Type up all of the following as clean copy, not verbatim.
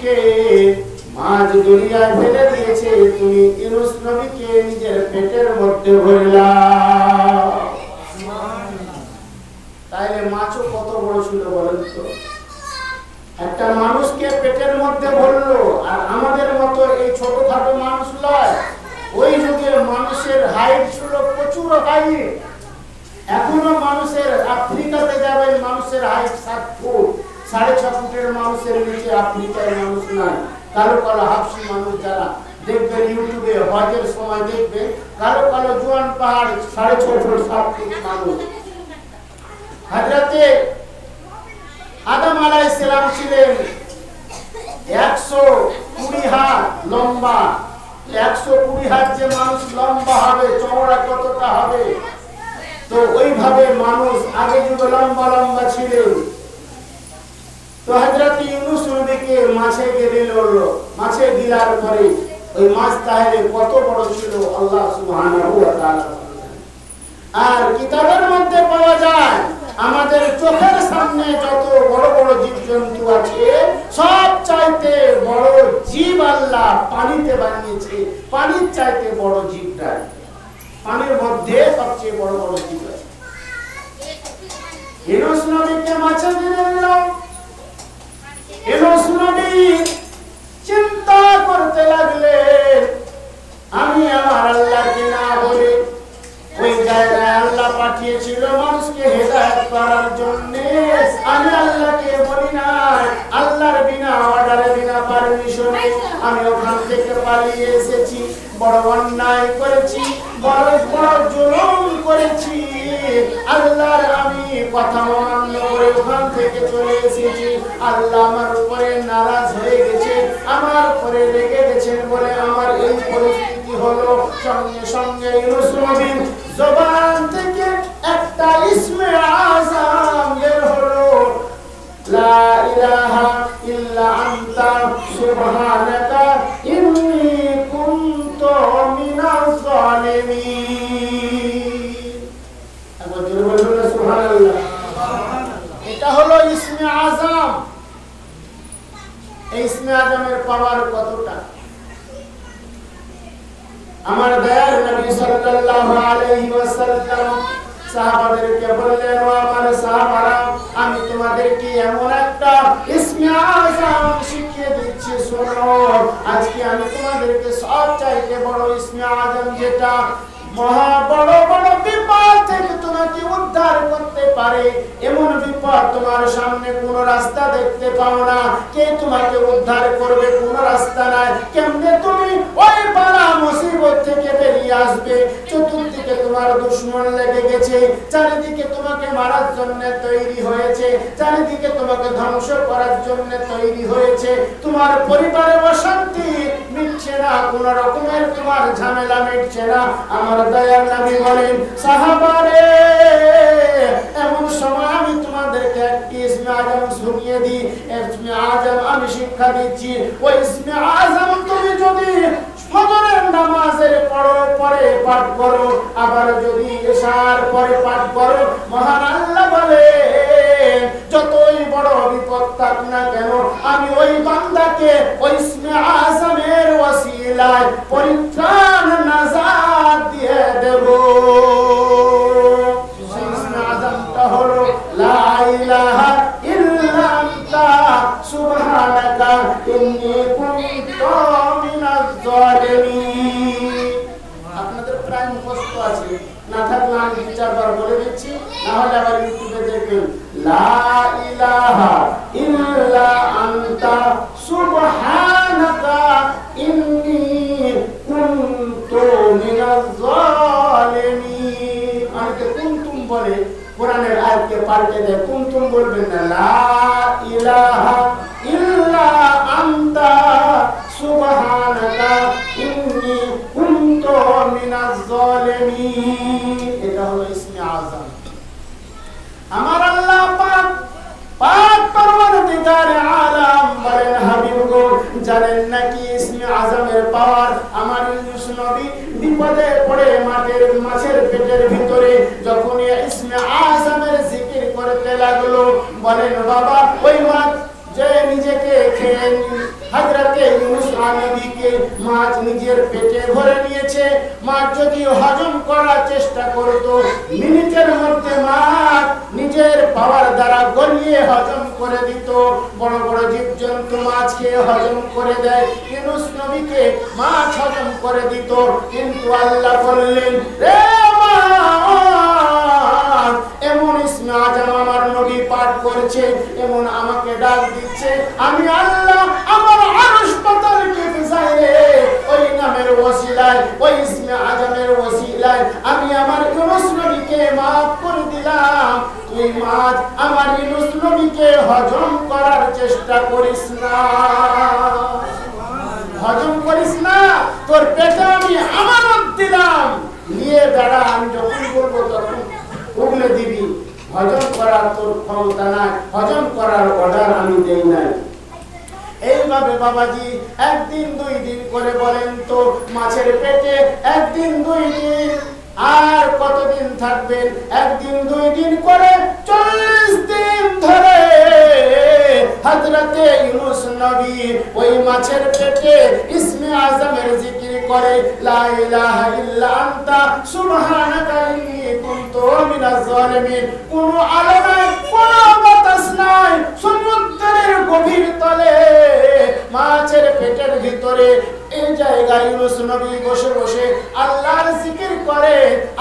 নবীকে মাঝ দরিয়ায় ফেলে দিয়েছে, তুমি ইউনূস নবীকে নিজের পেটের মধ্যে ভরলাম। তাইলে মাছও কত বড় ছিল বলেন তো? একটা মানুষকে পেটের মধ্যে ভরলো, আর আমাদের মতো এই ছোটখাটো মানুষ নয়। ওই যুগে মানুষের হাইট ছিল প্রচুর হাইট। এখনো মানুষের, আফ্রিকাতে যাবেন মানুষের হাইট 7 ফুট, 6.5 ফুটের মানুষের নিচে আফ্রিকায় মানুষ নাই। কালো কালো হাফসি মানুষ যারা দেখবেন ইউটিউবে হজের সময় দেখবেন, কালো কালো জোয়ান পাহাড় 6.5 ফুট 7 ফুট মানুষ। হযরতে আদম আলাইহিস সালাম ছিলেন 120 হাত লম্বা। 120 হাত যে মানুষ লম্বা হবে, চওড়া কতটা হবে? তো ওইভাবে মানুষ আগে যুগে লম্বা লম্বা ছিলেন। তো হযরত ইউনূস নবীকে মাছে গিললো, মাছে গিলার পরে ওই মাছ তাহলে কত বড় ছিল আল্লাহ সুবহানাহু ওয়া তাআলা। আর কিতাবের মধ্যে পাওয়া যায় আমাদের চোখের সামনে যত বড় বড় জীবজন্তু আছে, সব চাইতে বড় জীব আল্লাহ পানিতে বানিয়েছে। পানির চাইতে বড় জীবটা, পানির মধ্যে সবচেয়ে বড় বড় জীব আছে। ইউনূস নবীকে মাছে গিলল। ইউনূস নবী চিন্তা করতে লাগলেন, আমি আমার আল্লাহকে না বলে ওই জায়গায় আল্লাহ পাঠিয়েছিল মানুষকে হেদায়েত করার জন্য। আমি আল্লাহকে বলি না, আল্লাহর বিনা অর্ডারে, বিনা পারমিশনে আমি ওখান থেকে পালিয়ে এসেছি। বড় অন্যায় করেছি, বড় বড় জুলুম করেছি। আল্লাহর আমি কথা অমান্য করে ওখান থেকে চলে এসেছি। আল্লাহ আমার উপরে নারাজ হয়ে গেছে, আমার উপরে রেগে গেছেন বলে আমার এই পরিস্থিতি হলো। সঙ্গে সঙ্গে ইউনূস নবীর জবান থেকে একটা ইসমে আযম বের হলো, লা ইলাহা ইল্লা আনতা সুবহানাকা ইন্নী কুনতু মিনাজ জালিমিন। একবার জোরে বলুন সুবহানাল্লাহ। এটা হলো ইসমে আযম। এই ইসমে আযমের পাওয়ার কতটা! আমার দয়ার নবী সাল্লাল্লাহু আলাইহি ওয়াসাল্লাম সাহাবাদেরকে বললেন, ও আমার সাহাবারা, আমি তোমাদেরকে এমন একটা ইসমে আযম শিখিয়ে দিচ্ছি, শোনো। আজকে আমি তোমাদেরকে সবচাইতে বড় ইসমে আযম, যেটা মহা বড় বড় বিপদ থেকে তোমাকে উদ্ধার করতে পারে। এমন বিপদ তোমার সামনে কোনো রাস্তা দেখতে পাও না, কে তোমাকে উদ্ধার করবে? কোনো রাস্তা নাই। কেমনে তুমি ওই বালা মুসিবত থেকে বেরিয়ে আসবে? চতুর্দিকে তোমার দুশমন লেগে গেছে, চারিদিকে তোমাকে মারার জন্য তৈরি হয়েছে, চারিদিকে তোমাকে ধ্বংস করার জন্য তৈরি হয়েছে। তোমার পরিবারে অশান্তি মিটছে না, কোন রকমের তোমার ঝামেলা মিটছে না। আমার দয়ার নবী বলেন, সাহাবারে, এমন সময় আমি তোমাদেরকে একটি ইসমে আযম শুনিয়ে দিই। ইসমে আযম আমি শিক্ষা দিচ্ছি। ওই ইসমে আযম তুমি যদি ফজরের নামাজের পরে পাঠ করো, আবার যদি ইশার পরে পাঠ করো, মহান আল্লাহ বলে যতই বড় বিপদ থাক না কেন, আমি ওই বান্দাকে ওই ইসমে আযমের ওসিলায় পরিত্রাণ নাজাত দিয়ে দেব। সেই ইসমে আযমটা হলো লা ইলাহা ইল্লা আনতা সুবহানাকা ইন্নী কুনতু মিনাজ জালিমিন। আপনাদের প্রায় মুখস্থ আছে, না থাকলে আমি 2-4 বার বলে দিচ্ছি, না হলে আবার ইউটিউবে দেখবেন। লা ইলাহা ইল্লা আনতা সুবহানাকা ইন্নী কুনতু মিনাজ জালিমিন। অনেকে কুনতুম বলে, কোরআনের আয়াতকে পাল্টে দেয়, কুনতুম বলবেন না, লা ইলাহা ইল্লা আনতা সুবহানাকা ইন্নী কুনতু মিনাজ জালিমিন। এটা হলো ইসমে আযম। আমার আল্লাহ পাক পাক পরওয়ারদিগার আলাম বলেন, হাবিব গো, জানেন নাকি ইসমে আযমের পাওয়ার? আমার ইউনূস নবী বিপদে পড়ে মাছের পেটের ভিতরে যখন ইসমে আযমের জিকির করতে লাগলো, বলেন বাবা, ওই মাছ যে নিজেকে খেয়ে হযরতে ইউনূস নবীকে মাছ নিজের পেটে ভরে নিয়েছে। মাছ যদি হজম করার চেষ্টা করত, মিনিটের মধ্যে মাছ নিজের পাওয়ার দ্বারা গলিয়ে হজম করে দিত। বড় বড় জীবজন্তু মাছ খেয়ে হজম করে দেয়, ইউনূস নবীকে মাছ হজম করে দিত। কিন্তু আল্লাহ বললেন, রে মাছ, এমন ইসমে আজম আমার নবী পাঠ করেছে, এমন আমাকে ডাক দিচ্ছে, আমি আল্লাহ আমার আরশ পাতালকে ফিজাইলে ওই নামের ওসিলায়, ওই ইসমে আজমের ওসিলায় আমি আমার ইউনূস নবীকে মাফ করে দিলাম। তুই মাছ আমার ইউনূস নবীকে হজম করার চেষ্টা করিস না, হজম করিস না। তোর পেটে আমি আমানত দিলাম, নিয়ে বেড়া, আমি যখন বলবো তখন উগলে দিবি। হজম করার তোর ক্ষমতা নাই, হজম করার অর্ডার আমি দেই নাই। এইভাবে বাবাজি একদিন দুই দিন করে বলেন তো, মাছের পেটে একদিন দুই দিন, আর কতদিন থাকবেন? একদিন দুই দিন করে 40 দিন ধরে হযরতে ইউনূস নবী ওই মাছের পেটে ইসমে আজমের জিকির করে, লা ইলাহা ইল্লা আনতা সুবহানাকা ইন্নী কুনতু মিনাজ জালিমিন। কোন আলো নাই, কোন বাতাস নাই, সমুদ্রের গভীর তলে মাছের পেটের ভিতরে এই জায়গায় ইউনূস নবী বসে বসে আল্লাহর জিকির করে,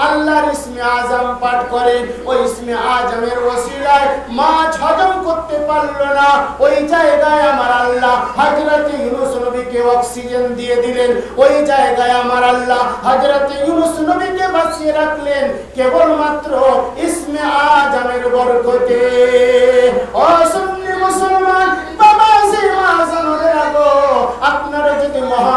আল্লাহর ইসমে আজম পাঠ করে। ওই ইসমে আজমের ওসিলায় মাছ হজম করতে পারলো না, ওই জায়গায় আমার আল্লাহ হযরত ইউনূস নবীকে অক্সিজেন দিয়ে দিলেন। ওই জায়গায় আমার আল্লাহ হযরত ইউনূস নবীকে বাঁচিয়ে রাখলেন কেবলমাত্র ইসমে আজমের বরকতে। ও সুন্নি মুসলমান বাবা, যে মাঝানরে আগো, আপনারা যদি মহা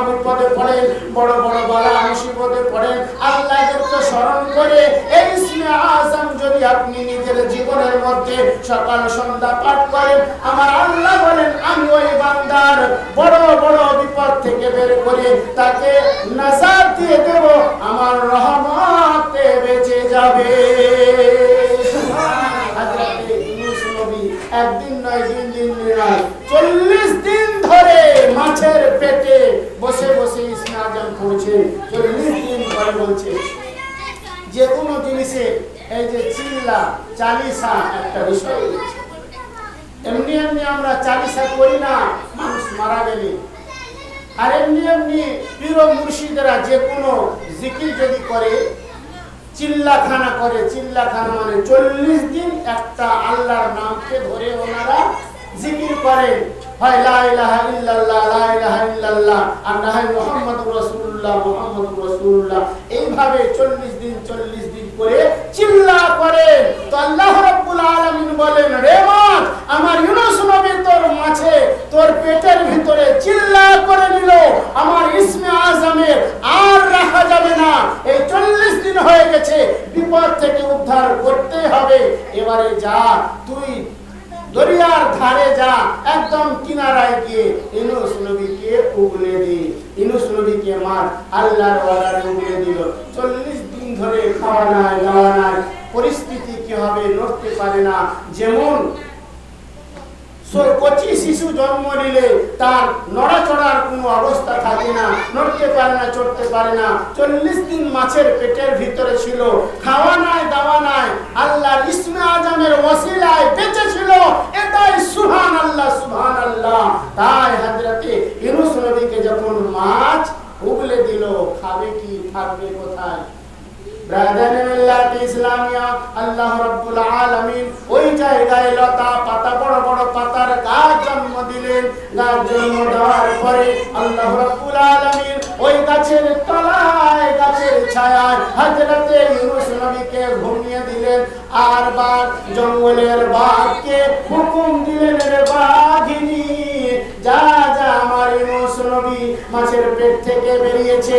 বিপদে পড়েন, বড় বড় বালা মুসিবতে পড়েন, আল্লাহকে স্মরণ করে এই ইসমে আজম যদি আপনি নিজের জীবনের মধ্যে সকাল সন্ধ্যা পাঠ করেন, আমার আল্লাহ বলেন আমি ওই বান্দার বড় বড় বিপদ থেকে বের করে তাকে নাজাত দিয়ে দেব, আমার রহমতে বেঁচে যাবে। একদিন নয়, 2 দিন নয়, 40 দিন ধরে মাছের পেটে বসে বসে ইসমে আজম পড়ছে। 40 দিন ধরে বলছে। যে কোনো জিনিসে এই যে চিল্লা চালিসা একটা বিষয়, এমনি এমনি আমরা চালিসা করি না মানুষ মারা গেলে, আর এমনি এমনি পীর মুর্শিদেরা যে কোনো জিকির যদি করে, চিল্লাখানা করে, চিল্লাখানা মানে 40 দিন একটা আল্লাহর নামকে ধরে ওনারা জিকির করে, হয় লা ইলাহা ইল্লাল্লাহ, লা ইলাহা ইল্লাল্লাহ, আর না হয় মুহাম্মাদুর রাসূলুল্লাহ, মুহাম্মাদুর রাসূলুল্লাহ। এইভাবে 40 দিন করে চিল্লা করে। তো আল্লাহ রাব্বুল আলামিন বলেন, রে মাছ, আমার ইউনূস নবী তোর মাছে তোর পেটের ভিতরে চিল্লা করে নিল, আমার ইসমে আজমের আর রাখা যাবে না। এই 40 দিন হয়ে গেছে, বিপদ থেকে উদ্ধার করতে হবে। এবারে যা, তুই দরিয়ার ধারে যা, একদম কিনারায় গিয়ে ইউনূস নবীকে উগলে দি। ইউনূস নবীকে মার, আল্লাহর অর্ডারে উগলে দিল। 40 দিন ধরে খাওয়া নাই, দাওয়া নাই, পরিস্থিতি কি হবে নড়তে পারে না। যেমন কচি শিশু জন্ম নিলে তার নড়াচড়ার কোনো অবস্থা থাকে না, নড়তে পারে না, চড়তে পারে না। 40 দিন মাছের পেটের ভিতরে ছিল, খাওয়া নাই, দাওয়া নাই, আল্লাহর ইসমে আজমের ওসিলায় বেঁচে ছিল। এটাই সুবহানাল্লাহ, সুবহানাল্লাহ। তাই হযরতে ইউনূস নবীকে যখন মাছ উগলে দিল, খাবে কি, থাকবে কোথায়? ইসলামিয়া আল্লাহ রাব্বুল আলামিন ওই জায়গায় লতা পাতা, বড় বড় পাতার গাছ জন্ম দিলেন। গাছ জন্ম দেওয়ার পরে আল্লাহ রাব্বুল আলামিন ওই গাছের তলায়, গাছের ছায়ায় হযরতে ইউনূস নবীকে ঘুমিয়ে দিলেন। আর বাঘ, জঙ্গলের বাঘকে হুকুম দিলেন, রে বাঘিনী, যা যা, আমার ইউনূস নবী মাছের পেট থেকে বেরিয়েছে,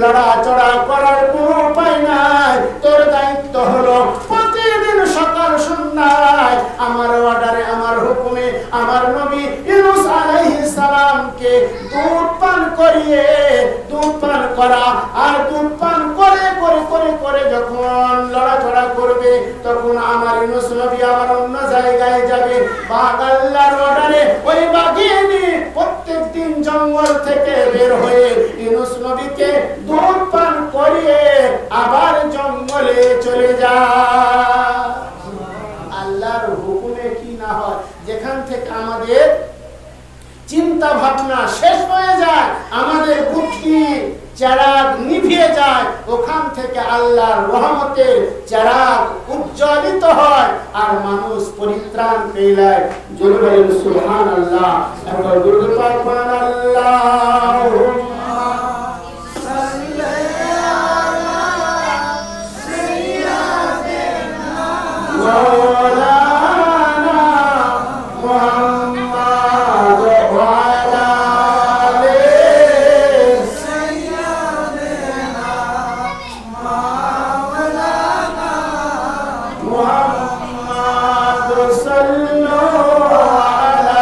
লড়াচড়া করার কোনো উপায় নাই। তোর দায়িত্ব হলো প্রতিদিন সকাল সন্ধ্যায় আমার অর্ডারে, আমার হুকুমে, আমার নবী ইউনূস আলাইহিস সালামকে দুধ পান করিয়ে, দুধ পান করা আর দুধ পান করে করে করে করে যখন লড়াচড়া করবে, তখন আমার ইউনূস নবী আমার অন্য জায়গায় যাবে। বাঘ আল্লাহর অর্ডারে ওই বাঘিনী প্রত্যেকদিন জঙ্গল থেকে বের হয়ে ইউনূস নবীকে দুধ পান করিয়ে আবার জঙ্গলে চলে যায়। আল্লাহর হুকুমে কি না হয়, যেখান থেকে আমাদের চিন্তা ভাবনা শেষ হয়ে যায়, আমাদের বুদ্ধি চিরাগ নিভিয়ে যায়, ওখান থেকে আল্লাহর রহমতের চিরাগ উজ্জ্বলিত হয় আর মানুষ পরিত্রাণ পেয়ে যায়। জোরে বলেন সুবহানাল্লাহ। একবার দুরূদ পাক পড়েন আল্লাহুম্মা সাল্লি আলা সাইয়্যিদিনা মাওলানা মুহাম্মদ ওয়া আলা আলি সাইয়্যিদিনা মাওলানা মুহাম্মদ সাল্লাল্লাহু আলা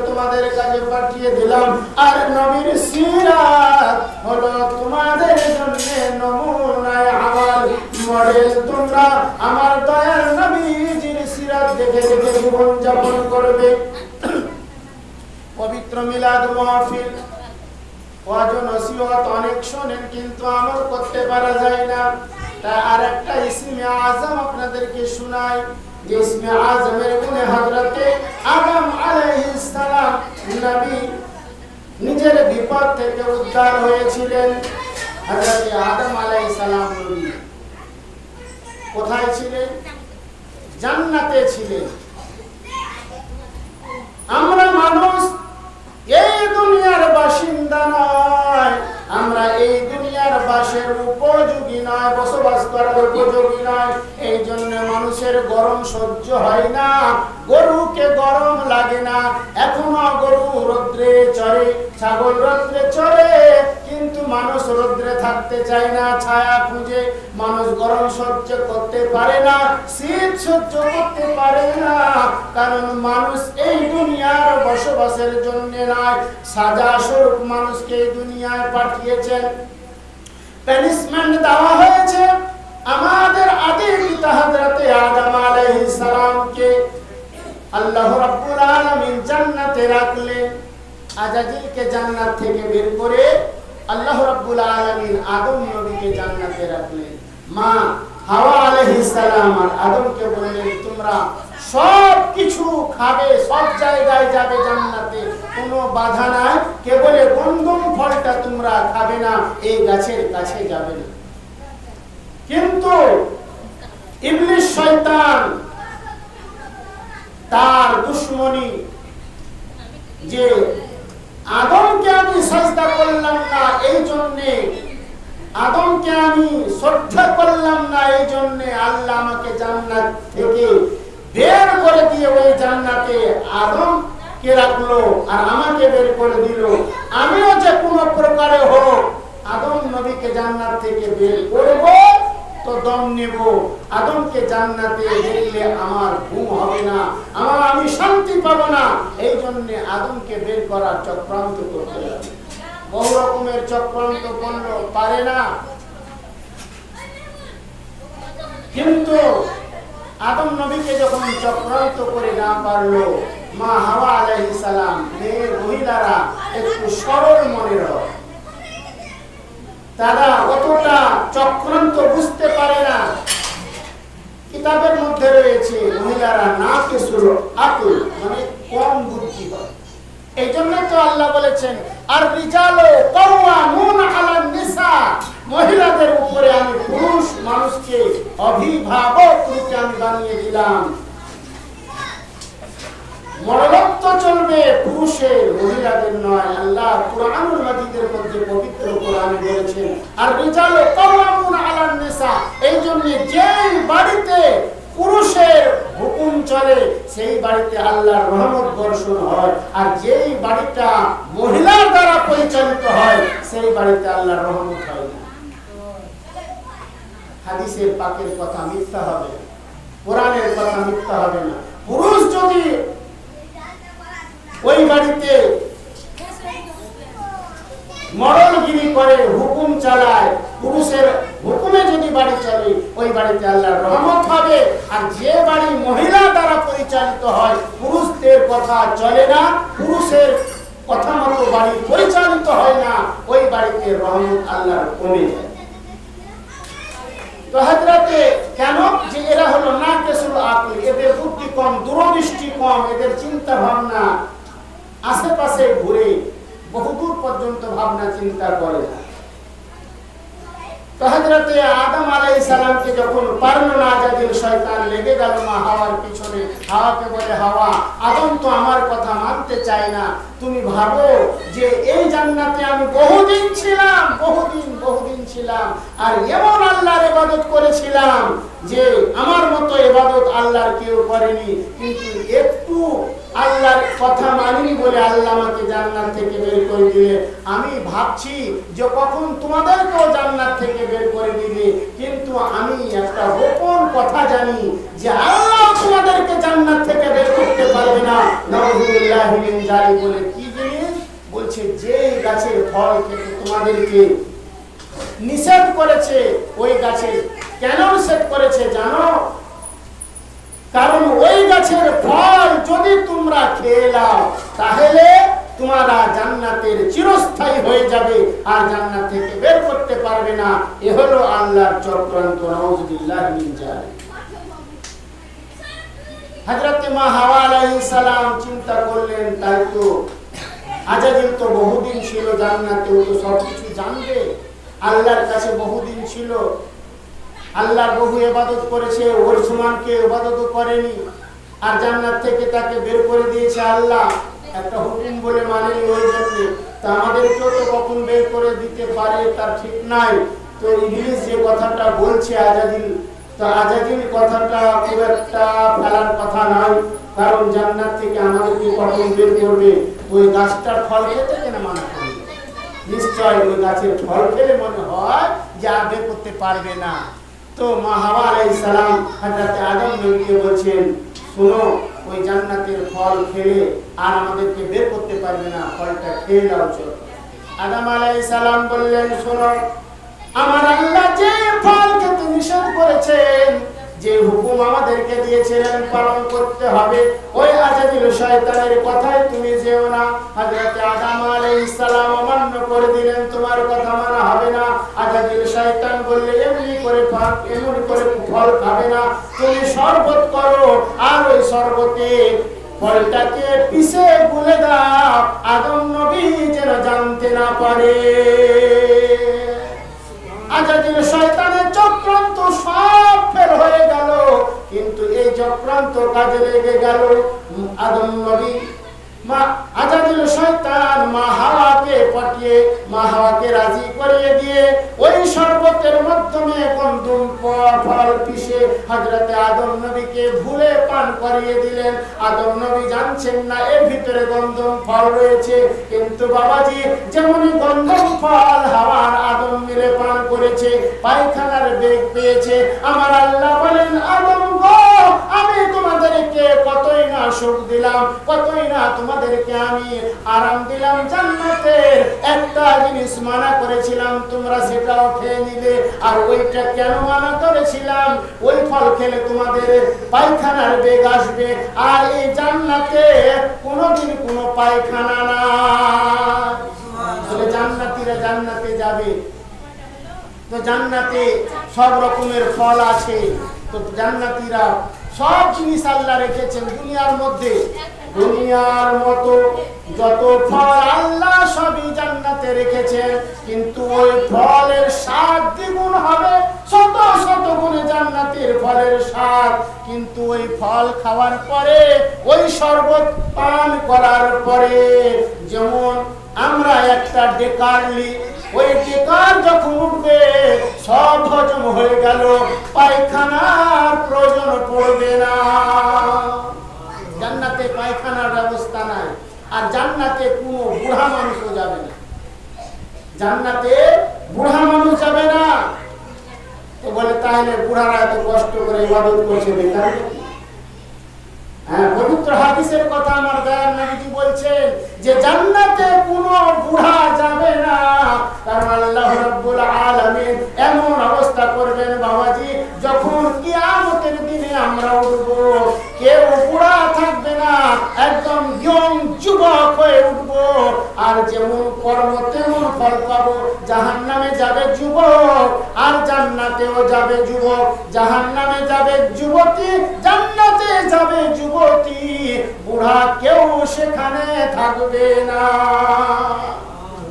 তোমাদের কাছে পাঠিয়ে দিলাম, আর নবীর সিরাত হলো তোমাদের জন্য নমুনায়ে আমাল, মডেল। তোমরা আমার দয়ার নবীজির সিরাত দেখে দেখে জীবন যাপন করবে। পবিত্র মিলাদ মাহফিল ওয়াজ নসিহত অনেক শোনেন, কিন্তু আমল করতে পারা যায় না। তাই আরেকটা ইসমে আজম আপনাদেরকে শোনাই, যে ইসমে আজমের গুণে হযরতে আদম আলাইহিস সালাম নবী নিজের বিপদ থেকে উদ্ধার হয়েছিলেন। হযরতে আদম আলাইহিস সালাম নবী কোথায় ছিলেন? জান্নাতে ছিলেন। আমরা মানুষ এই দুনিয়ার বাসিন্দা নয়, আমরা এই দুনিয়ার বাসের উপযোগী নয়, বসবাস করার উপযোগী নয়। এই জন্য মানুষের গরম সহ্য হয় না, গরুকে গরম লাগে না। এখনো গরু রৌদ্রে চড়ে, ছাগল রৌদ্রে চড়ে, কিন্তু মানুষ রৌদ্রে থাকতে চায় না, ছায়া খুঁজে। মানুষ গরম সহ্য করতে পারে না, শীত সহ্য করতে পারে না, কারণ মানুষ এই দুনিয়ার বসবাসের জন্য নয়, সাজা স্বরূপ মানুষকে এই দুনিয়ায় পাঠিয়েছেন। পানিশমেন্ট দেওয়া হয়েছে আমাদের আদি পিতা হযরতে আদম আলাইহিস সালামকে। আল্লাহ রাব্বুল আলামিন জান্নাতে রাখলেন, আজাজিলকে জান্নাত থেকে বের করে আল্লাহ রাব্বুল আলামিন আদম নবীকে জান্নাতে রাখলেন। মা হাওয়া আলাইহিস সালাম আর আদমকে বললেন, তোমরা সব কিছু খাবে, সব জায়গায় যাবে জান্নাতে, কোনো বাধা নাই, কেবল গন্ধম ফলটা তোমরা খাবে না, এই গাছের কাছে যাবে না। কিন্তু ইবলিস শয়তান তার দুশমনী, যে আদমকে আমি সাজদা করলাম না এই জন্যে, আদমকে আমি শ্রদ্ধা করলাম না এই জন্যে আল্লাহ আমাকে জান্নাত থেকে বের করে দিয়ে ওই জান্নাতে আদমকে রাখলো আর আমাকে বের করে দিল। আমিও যে কোনো প্রকারে হোক আদম নবীকে জান্নাত থেকে বের করব, তো দম নেব। আদমকে জান্নাতে দেখলে আমার ঘুম হবে না, আমি শান্তি পাবো না। এই জন্য আদমকে বের করার চক্রান্ত করতে হবে। বহু রকমের চক্রান্ত করলো, পারে না। কিন্তু আদম নবীকে যখন চক্রান্ত করে না পারলো, মা হাওয়া আলাইহিস সালাম, মেয়ের মহিলারা একটু সরল মনের হয়, তারা অতটা চক্রান্ত বুঝতে পারে না। কিতাবের মধ্যে রয়েছে মহিলারা নাকিসুল আকল, মানে কম বুদ্ধি হয়। এই জন্য তো আল্লাহ বলেছেন আর রিজালু কাওয়ামুনা আলান নিসা, মহিলাদের উপরে আমি পুরুষ মানুষকে অভিভাবক রূপে আমি বানিয়ে দিলাম। মরলত্ব চলবে পুরুষের, মহিলাদের নয়। আল্লাহ কুরআনুল মাজিদের মধ্যে, পবিত্র কোরআনে বলেছেন আর রিজালু কাওয়ামুনা আলান নিসা। এই জন্য যেই বাড়িতে পুরুষের হুকুম চলে সেই বাড়িতে আল্লাহর রহমত বর্ষণ হয়, আর যেই বাড়িটা মহিলার দ্বারা পরিচালিত হয় সেই বাড়িতে আল্লাহর রহমত হয় না। হাদিসের পাকের কথা মিথ্যা হবে না, কোরআনের কথা মিথ্যা হবে না। পুরুষ যদি ওই বাড়িতে মরলগিরি করে, হুকুম চালায়, পুরুষের হুকুমে যদি বাড়ি চলে, ওই বাড়িতে আল্লাহর রহমত হবে। আর যে বাড়ি মহিলা দ্বারা পরিচালিত হয়, পুরুষদের কথা চলে না, পুরুষের কথা মতো বাড়ি পরিচালিত হয় না, ওই বাড়িতে রহমত আল্লাহর কমে যায়। তো হযরতে কেন যে এরা হলো নাকিসুল আকল, এদের বুদ্ধি কম, দূরদৃষ্টি কম, এদের চিন্তা ভাবনা আশেপাশে ঘুরে বহুদূর পর্যন্ত ভাবনা চিন্তা করে না। তো হযরতে আদম আলাইহিস সালামকে যখন পারলো না আজাদিল, শয়তান লেগে গেল মা হাওয়ার পিছনে। হাওয়াকে বলে, হাওয়া, আদম তো আমার কথা মানতে চায় না, তুমি ভাবো যে এই জান্নাতে আমি বহুদিন ছিলাম, বহুদিন ছিলাম, আর এমন আল্লাহর ইবাদত করেছিলাম যে আমার মতো ইবাদত আল্লাহর কেউ করেনি, কিন্তু একটু আল্লাহর কথা মানিনি বলে আল্লাহ আমাকে জান্নাত থেকে বের করে দিলে। আমি ভাবছি যে কখন তোমাদেরকেও জান্নাত থেকে বের করে দিবে, কিন্তু আমি একটা গোপন কথা জানি যে আল্লাহ তোমাদেরকে জান্নাত থেকে বের করতে পারবে না। নাউযুবিল্লাহি মিন যালিক বলে কি জিনিস বলছে, যে গাছের ফল খেতে তোমাদেরকে নিষেধ করেছে, ওই গাছের কেন নিষেধ করেছে জানো? কারণ ওই গাছের ফল যদি তোমরা খেয়ে নাও তাহলে তোমরা জান্নাতের চিরস্থায়ী হয়ে যাবে, আর জান্নাত থেকে বের করতে পারবে না। এ হলো আল্লাহর চক্রান্ত। নাউযুবিল্লাহি মিন যালিক। হযরত মা হাওয়া আলাইহিস সালাম চিন্তা করলেন, তাই তো আজাদিল তো বহুদিন ছিল জান্নাতে, ও তো সবকিছু জানবে, আল্লাহর কাছে বহুদিন ছিল, আল্লাহর বহু ইবাদত করেছে, ওর সমান কেউ ইবাদত করেনি, আর জান্নাত থেকে তাকে বের করে দিয়েছে আল্লাহ, একটা হুকুম বলে মানেনি ওই জন্য। তা আমাদেরকেও তো কখন বের করে দিতে পারে তার ঠিক নাই। তো ইবলিস যে কথাটা বলছে আজাদিল, তো আজাদিল কথাটা খুব একটা ফেলার কথা নয়, কারণ জান্নাত থেকে আমাদেরকে কখন বের করবে? ওই গাছটার ফল খেতে কেন মানা করবে? নিশ্চয় ওই গাছের ফল খেলে মনে হয় যে আর বের করতে পারবে না। তো মা হাওয়া আলাইহিস সালাম হযরত আদম নবীকে বলছেন, শোনো, ওই জান্নাতের ফল খেলে আর আমাদেরকে বের করতে পারবে না, ফলটা খেয়ে নাও চলো। আদম আলাইহিস সালাম বললেন, শোনো, আমার আল্লাহ যে ফল খেতে নিষেধ করেছেন, যে হুকুম আমাদেরকে দিয়েছিলেন পালন করতে হবে, ওই আজাদিল শয়তানের কথায় তুমি যেও না। হযরত আদম আলাইহিস সালাম অমান্য করে দিলেন, তোমার কথা মানা হবে না। আজাদিল শয়তান বললে, এমনি করে ফল খাবে না, তুমি শরবত করো, আর ওই শরবতে ফলটাকে পিষে গুলে দাও, আদম নবী যেন জানতে না পারে। আজাদিল শয়তানের চক্রান্ত সব ফেল হয়ে গেল, কিন্তু এই চক্রান্ত কাজে লেগে গেল। আদম নবী আজাদিল শয়তান মা হাওয়াকে পাঠিয়ে, মা হাওয়াকে রাজি করিয়ে দিয়ে ওই শরবতের মাধ্যমে গন্ধম ফল পিষে হযরতে আদম নবীকে ভুলে পান করিয়ে দিলেন। আদম নবী জানছেন না এর ভিতরে গন্ধম ফল রয়েছে, কিন্তু বাবাজি যেমনই গন্ধম ফল হাওয়ার আদম মিলে পান করেছে, পায়খানার বেগ পেয়েছে। আমার আল্লাহ বলেন, আদম গো, আমি তোমাদেরকে কতই না সুখ দিলাম, দিলাম, কতই না তোমাদেরকে আমি আরাম দিলাম জান্নাতের। একটা জিনিস মানা করেছিলাম, তোমরা সেটাও খেয়ে নিলে। আর ওইটা কেন মানা করেছিলাম? ওই ফল খেলে তোমাদের পায়খানার বেগ আসবে, আর এই জান্নাতে কোনোদিন কোনো পায়খানা না। জান্নাতীরা জান্নাতে যাবে, তো জান্নাতে সব রকমের ফল আছে। তো জান্নাতীরা সব জিনিস আল্লাহ রেখেছেন দুনিয়ার মধ্যে। দুনিয়ার মতো যত ফল আল্লাহ সবই জান্নাতে রেখেছেন, কিন্তু ওই ফলের স্বাদ দ্বিগুণ হবে, শত শত গুণে জান্নাতের ফলের স্বাদ। কিন্তু ওই ফল খাওয়ার পরে, ওই শরবত পান করার পরে, যেমন আমরা একটা ডেকার নিই, ওই ডেকার যখন উঠবে সব হজম হয়ে গেল, পায়খানার প্রয়োজন পড়বে না। জান্নাতে পায়খানার ব্যবস্থা নাই। আর জান্নাতে কোনো বুড়া মানুষও যাবে না, জান্নাতে বুড়া মানুষ যাবে না। তো বলে তাহলে বুড়ারা এত কষ্ট করে ইবাদত করছে বেকার? হ্যাঁ, পবিত্র হাদিসের কথা আমার দয়ার নবীজি বলছেন যে জান্নাতে কোনো বুড়া যাবে না। কারণ আল্লাহ রাব্বুল আলামিন এমন অবস্থা করবেন বাবাজি, যখন কিয়ামতের দিনে আমরা উঠব, কেউ বুড়া থাকবে না, একদম ইয়ং যুবক হয়ে উঠব। আর যেমন কর্ম তেমন ফল পাবো। জাহান্নামে যাবে যুবক, আর জান্নাতেও যাবে যুবক। জাহান্নামে যাবে যুবতী, জান্নাতে যাবে যুবতী। বুড়া কেউ সেখানে থাকবে না,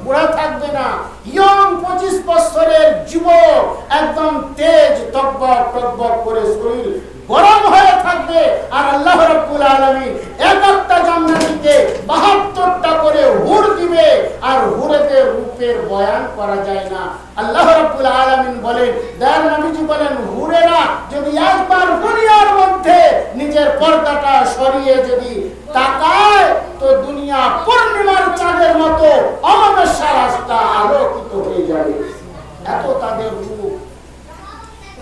বুড়া থাকবে না। ইয়ং 25 বছরের যুবক, একদম তেজ টকবক টকবক করে শরীর গরম হয়ে থাকবে। আর আল্লাহ রাব্বুল আলামিন একটা জান্নাতীকে 72টা করে হুর দিবে। আর হুরেদের রূপের বয়ান করা যায় না। আল্লাহ রাব্বুল আলামিন বলেন, দয়ার নবীজি বলেন, হুরেরা যদি একবার দুনিয়ার মধ্যে নিজের পর্দাটা সরিয়ে যদি তাকায়, তো দুনিয়া পূর্ণিমার চাঁদের মতো অমাবস্যা রাস্তা আলোকিত হয়ে যাবে। এত তাদের রূপ।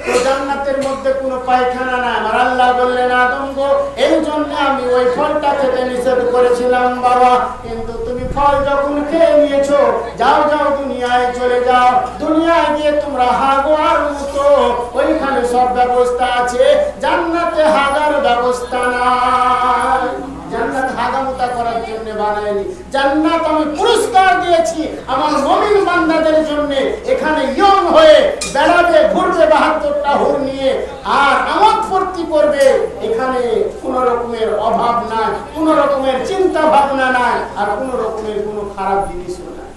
তো জান্নাতের মধ্যে কোনো পায়খানা নাই। আমার আল্লাহ বললেন, আদম গো, এই জন্য আমি ওই ফলটা খেতে নিষেধ করেছিলাম বাবা, কিন্তু তুমি ফল যখন খেয়ে নিয়েছো, যাও যাও দুনিয়ায় চলে যাও। দুনিয়ায় গিয়ে তোমরা হাগো আর মুতো, ওইখানে সব ব্যবস্থা আছে। জান্নাতে হাগার ব্যবস্থা নাই। জান্নাত হাগামুতা করার জন্য বানায়নি। জান্নাত আমি পুরস্কার দিয়েছি আমার মুমিন বান্দাদের জন্য। এখানে ইয়ং হয়ে বেড়াবে, ঘুরবে 72টা হুর নিয়ে, আর আমোদ ফুর্তি করবে। এখানে কোনো রকমের অভাব নাই, কোনো রকমের চিন্তা ভাবনা নাই, আর কোনো রকমের কোনো খারাপ জিনিসও নাই।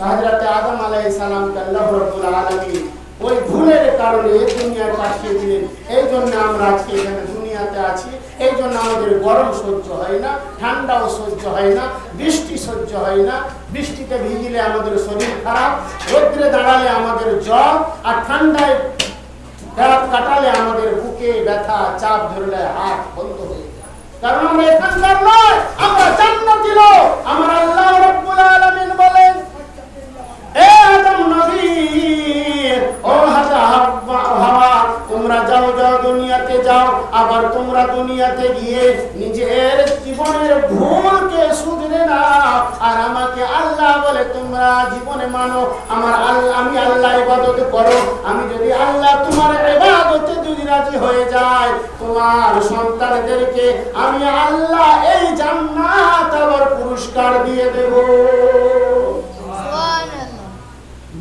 হযরত আদম আলাইহিস সালামকে আল্লাহ রাব্বুল আলামিন ওই ভুলের কারণে এই দুনিয়ায় পাঠিয়ে দিলেন। এই জন্য আমরা আজকে এখানে দুনিয়াতে আছি। এই জন্য আমাদের গরম সহ্য হয় না, ঠান্ডাও সহ্য হয় না, বৃষ্টি সহ্য হয় না। বৃষ্টিতে ভিজলে আমাদের শরীর খারাপ, রোদ্রে দাঁড়ালে আমাদের জ্বর, আর ঠান্ডায় রাত কাটালে আমাদের বুকে ব্যথা, চাপ ধরলে হাত বন্ধ হয়ে যায়। কারণ আমরা এখানকার নয়, আমরা জান্নাতি লোক। আমার আল্লাহ রাব্বুল আলামিন বলেন, এ আদম নবী, ও হাওয়া, তোমরা যাও যাও দুনিয়াতে যাও। আবার তোমরা দুনিয়াতে গিয়ে নিজের জীবনের ভুলকে শুধরে নাও। আর আমাকে আল্লাহ বলে তোমরা জীবনে মানো আমার আল্লাহ, আমি আল্লাহ ইবাদত করো। আমি যদি আল্লাহ তোমার ইবাদতে যদি রাজি হয়ে যায়, তোমার সন্তানদেরকে আমি আল্লাহ এই জান্নাত আবার পুরস্কার দিয়ে দেব।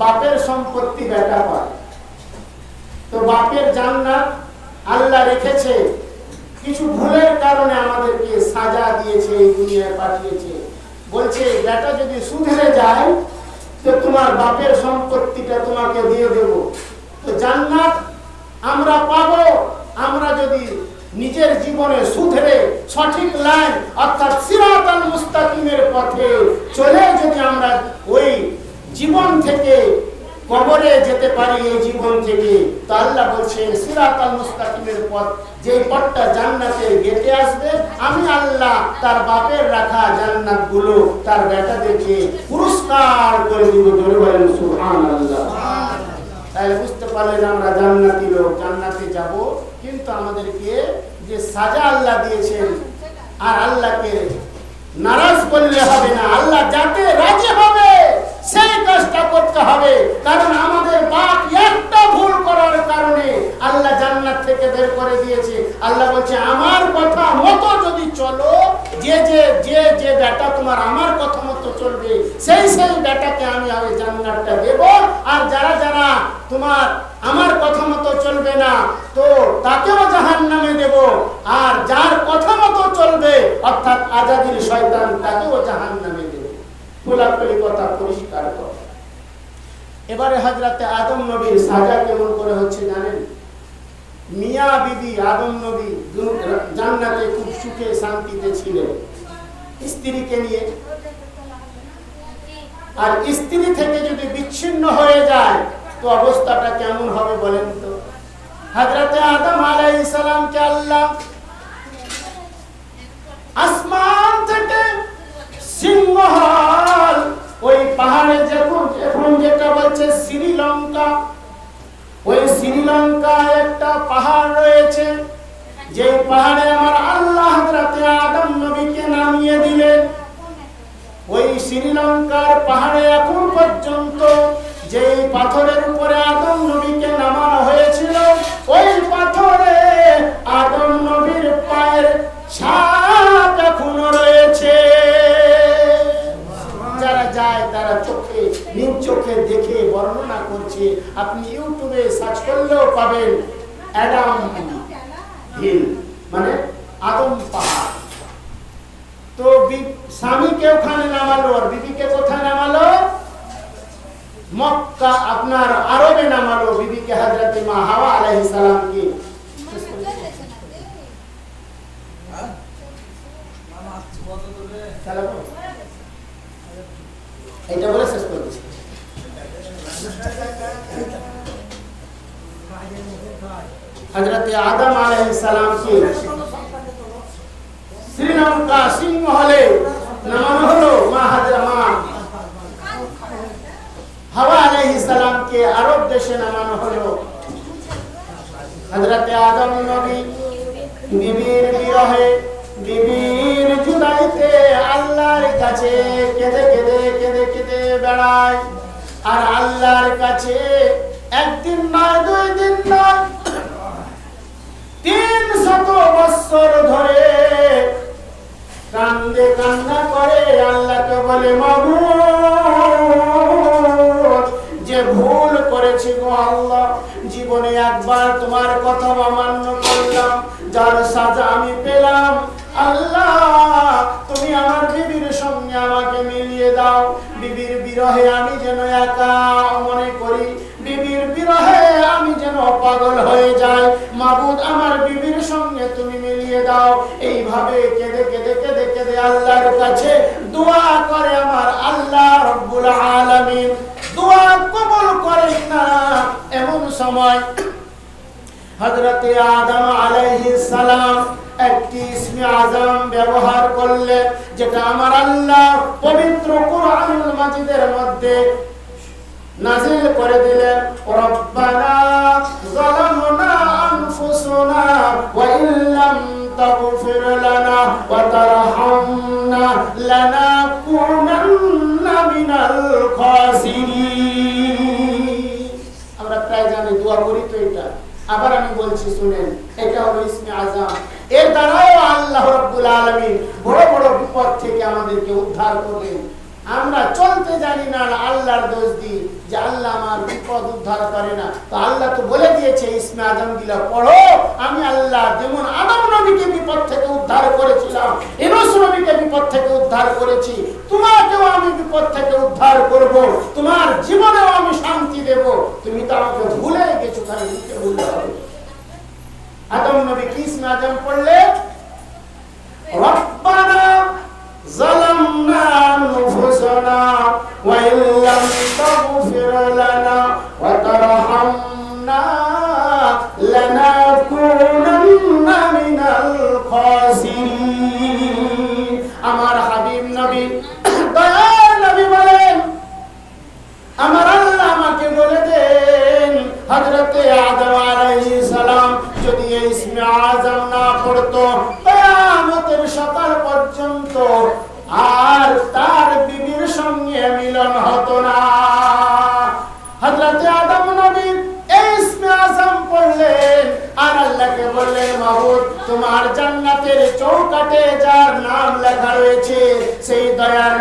বাপের সম্পত্তি বেটা পায়, তো বাপের জান্নাত আল্লাহ রেখেছে। কিছু ভুলের কারণে আমাদেরকে সাজা দিয়েছে, এই দুনিয়ায় পাঠিয়েছে। বলছে বেটা যদি সুধরে যায়, তো তোমার বাপের সম্পত্তিটা তোমাকে দিয়ে দেব। তো জান্নাত আমরা পাবো, আমরা যদি নিজের জীবনে সুধরে সঠিক লাইন অর্থাৎ সিরাতাল মুস্তাকিমের পথে চলে যদি আমরা ওই জীবন থেকে কবরে যেতে পারি, এই জীবন থেকে, তো আল্লাহ বলছেন সিরাতাল মুস্তাকিমের পথ, যে পথটা জান্নাতের গেটে আসবে, আমি আল্লাহ তার বাপের রাখা জান্নাতগুলো তার বেটাদেরকে পুরস্কার করে দিব। জোরে বলেন সুবহানাল্লাহ। তাহলে বুঝতে পারলেন আমরা জান্নাতি লোক, জান্নাতে যাব। কিন্তু আমাদেরকে যে সাজা আল্লাহ দিয়েছেন, আর আল্লাহকে নারাজ করলে হবে না। আল্লাহ যাতে রাজি হবে সেই কাজটা করতে হবে। কারণ আমাদের বাপ একটা ভুল করার কারণে আল্লাহ জান্নাত থেকে বের করে দিয়েছে। আল্লাহ বলছে আমার কথা মতো যদি চলো, যে যে যে যে বেটা তোমার আমার কথা মতো চলবে সেই সেই বেটাকে আমি আগে জান্নাতটা দেব। আর যারা যারা তোমার আমার কথা মতো চলবে না তো তাকেও জাহান্নামে দেব। আর যার কথা মতো চলবে অর্থাৎ আজাদির শয়তান তাকেও জাহান্নামে দেব। খোলাখুলি কথা, পরিষ্কার কথা। এবারে হযরতে আদম নবীর সাজা কেমন করে হচ্ছে জানেন? মিয়া বিবি আদম নবী জান্নাতে খুব সুখে শান্তিতে ছিলেন স্ত্রীকে নিয়ে। আর স্ত্রী থেকে যদি বিচ্ছিন্ন হয়ে যায় তো অবস্থাটা কেমন হবে বলেন তো? হযরতে আদম আলাইহিস সালামকে আল্লাহ আসমান থেকে সিংহল ওই পাহাড়ে এখন যেটা বলছে শ্রীলঙ্কা, ওই শ্রীলঙ্কা একটা পাহাড় রয়েছে, যে পাহাড়ে আমার আল্লাহ হযরতে আদম নবীকে নামিয়ে দিলেন। ওই শ্রীলঙ্কার পাহাড়ে এখন পর্যন্ত যে পাথরের উপরে আদম নবীকে নামানো হয়েছিল ওই পাথরে আদম নবীর পায়ের ছাপ এখনো রয়েছে। যারা যায় তারা চোখে নিজ চোখে দেখে বর্ণনা করছে। আপনি ইউটিউবে সার্চ করলেও পাবেন অ্যাডাম হিল, মানে আদম পাহাড়। তো স্বামীকে ওখানে নামালো, আর বিবিকে কোথায় নামালো? মক্কা আপনার আরবে নামালো। বিবিকে হযরতে মা হাওয়া আলাইহিস সালাম কি এটা বলে শেষ করে দিচ্ছি। হযরতে আদম আলাইহিস সালাম কি শ্রীলঙ্কা সিংহলে নামানো হলো। মা হাওয়া আলাইহিস সালামকে আরব দেশে নামানো হলো। হযরতে আদম নবী বিবির বিরহে, বিবির জুদাইতে আল্লাহর কাছে কেঁদে কেঁদে কেঁদে কেঁদে বেড়ায়। আর আল্লাহর কাছে একদিন নয়, 2 দিন নয়, 300 বছর ধরে কান্দে, কান্না করে আল্লাহকে বলে মাবুদ যে ভুল করেছি গো আল্লাহ, জীবনে একবার তোমার কথা অমান্য করলাম, যার সাজা আমি পেলাম। আল্লাহ তুমি আমার বিবির সঙ্গে আমাকে মিলিয়ে দাও। বিবির বিরহে আমি যেন একা মনে করি, বিবির বিরহে আমি যেন পাগল হয়ে যাই। মাবুদ আমার বিবির সঙ্গে তুমি মিলিয়ে দাও। এইভাবে কেঁদে কেঁদে কেঁদে কেঁদে আল্লাহর কাছে দোয়া করে আমার আল্লাহ রব্বুল আলামিন দোয়া কবুল করেন না। এমন সময় হযরতে আদম আলাইহিস সালাম একটি ইসমে আজম ব্যবহার করলেন, যেটা আমার আল্লাহ পবিত্র কোরআনুল মাজিদের মধ্যে নাযিল করে দিলেন। রব্বানা যালামনা আনফুসানা ওয়া ইল্লাম তাগফির লানা ওয়া তারহামনা লানাকুনান্না মিনাল খাসিরিন। আমরা প্রায় জানি, দোয়া করি তো এটা। আবার আমি বলছি শুনেন, এটা হলো ইসমে আজম। এর দ্বারাও আল্লাহ রাব্বুল আলামিন বড় বড় বিপদ থেকে আমাদেরকে উদ্ধার করবেন। আমরা চলতে জানি না, আল্লাহর দোষ দিই যে আল্লাহ আমার বিপদ উদ্ধার করে না। তো আল্লাহ তো বলে দিয়েছে ইসমে আজম গুলা পড়ো। আমি আল্লাহ যেমন আদম নবীকে বিপদ থেকে উদ্ধার করেছিলাম, ইউনূস নবীকে বিপদ থেকে উদ্ধার করেছি, তোমাকেও আমি বিপদ থেকে উদ্ধার করব, তোমার জীবনেও আমি শান্তি দেব। তুমি তো আমাকে ভুলে গেছো, তাহলে মুখে ভুলতে হবে। আদম নবী কি ইসমে আজম পড়লে? রব্বানা যালামনা আনফুসানা ওয়া ইল্লাম তাগফির লানা ওয়া তারহামনা লানাকুনান্না মিনাল খাসিরিন। আমার হাবিব নবী, দয়ার নবী বলেন, আমার আল্লাহ আমাকে বলে দেন হযরতে আদম আলাইহিস সালাম যদি ইসমে আজম না পড়তো, কিয়ামতের সকাল তোমার জান্নাতের চৌকাঠে যার নাম লেখা রয়েছে সেই দয়ার